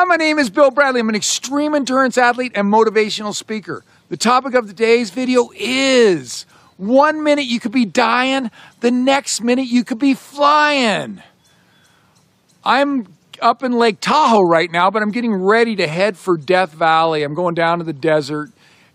My name is Bill Bradley. I'm an extreme endurance athlete and motivational speaker. The topic of today's video is 1 minute you could be dying, the next minute you could be flying. I'm up in Lake Tahoe right now, but I'm getting ready to head for Death Valley. I'm going down to the desert,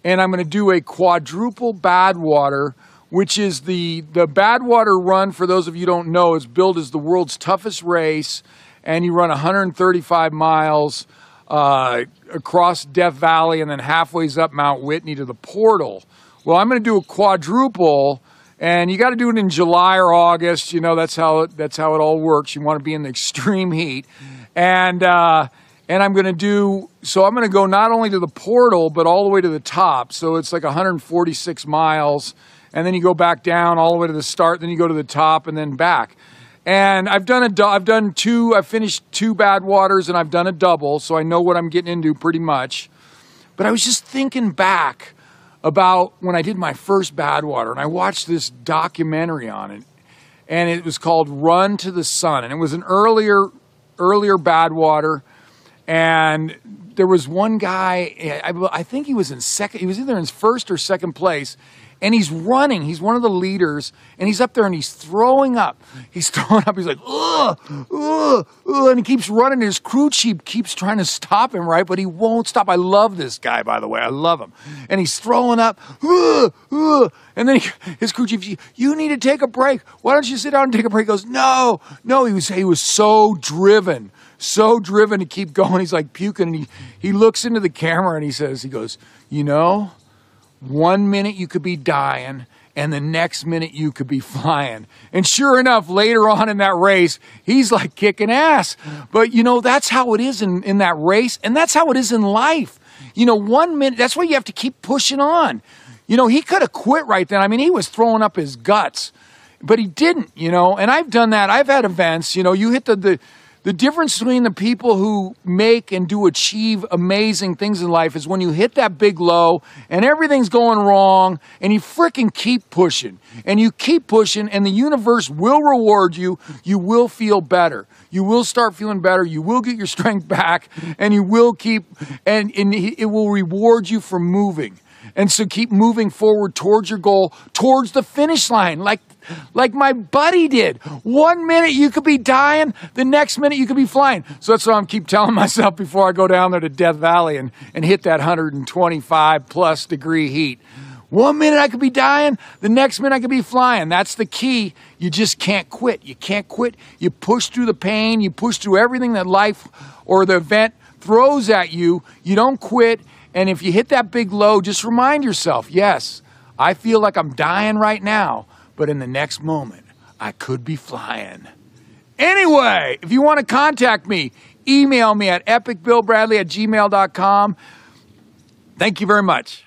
and I'm going to do a quadruple Badwater, which is the Badwater run, for those of you who don't know, is billed as the world's toughest race, and you run 135 miles across Death Valley and then halfway up Mount Whitney to the portal. Well, I'm going to do a quadruple, and you got to do it in July or August. You know, that's how it all works. You want to be in the extreme heat, and I'm going to do, so I'm going to go not only to the portal but all the way to the top. So it's like 146 miles, and then you go back down all the way to the start. Then you go to the top and then back. And I've finished 2 Badwaters, and I've done a double, so I know what I'm getting into pretty much. But I was just thinking back about when I did my first Badwater, and I watched this documentary on it, and it was called Run to the Sun, and it was an earlier Badwater, and there was one guy, I think he was in second, he was either in first or second place, and he's running. He's one of the leaders, and he's up there, and he's throwing up. He's throwing up. He's like, ugh, ugh, ugh, and he keeps running. His crew chief keeps trying to stop him, right? But he won't stop. I love this guy, by the way. I love him. And he's throwing up, ugh, ugh. And then his crew chief, you need to take a break. Why don't you sit down and take a break? He goes, no. He was so driven to keep going. He's like puking, and he looks into the camera, and he goes, you know, 1 minute you could be dying, and the next minute you could be flying. And sure enough, later on in that race, he's like kicking ass. But you know, that's how it is in that race, and that's how it is in life. You know, 1 minute, that's why you have to keep pushing on. You know, he could have quit right then. I mean, he was throwing up his guts, but he didn't, you know. And I've done that. I've had events, you know, you hit the difference between the people who make and do achieve amazing things in life is when you hit that big low and everything's going wrong and you freaking keep pushing. And you keep pushing, and the universe will reward you. You will feel better. You will start feeling better. You will get your strength back, and you will keep, and it will reward you for moving. And so keep moving forward towards your goal, towards the finish line, like my buddy did. 1 minute you could be dying, the next minute you could be flying. So that's what I'm keep telling myself before I go down there to Death Valley and hit that 125 plus degree heat. 1 minute I could be dying, the next minute I could be flying. That's the key. You just can't quit. You can't quit. You push through the pain. You push through everything that life or the event throws at you. You don't quit. And if you hit that big low, just remind yourself, yes, I feel like I'm dying right now, but in the next moment, I could be flying. Anyway, if you want to contact me, email me at epicbillbradley@gmail.com. Thank you very much.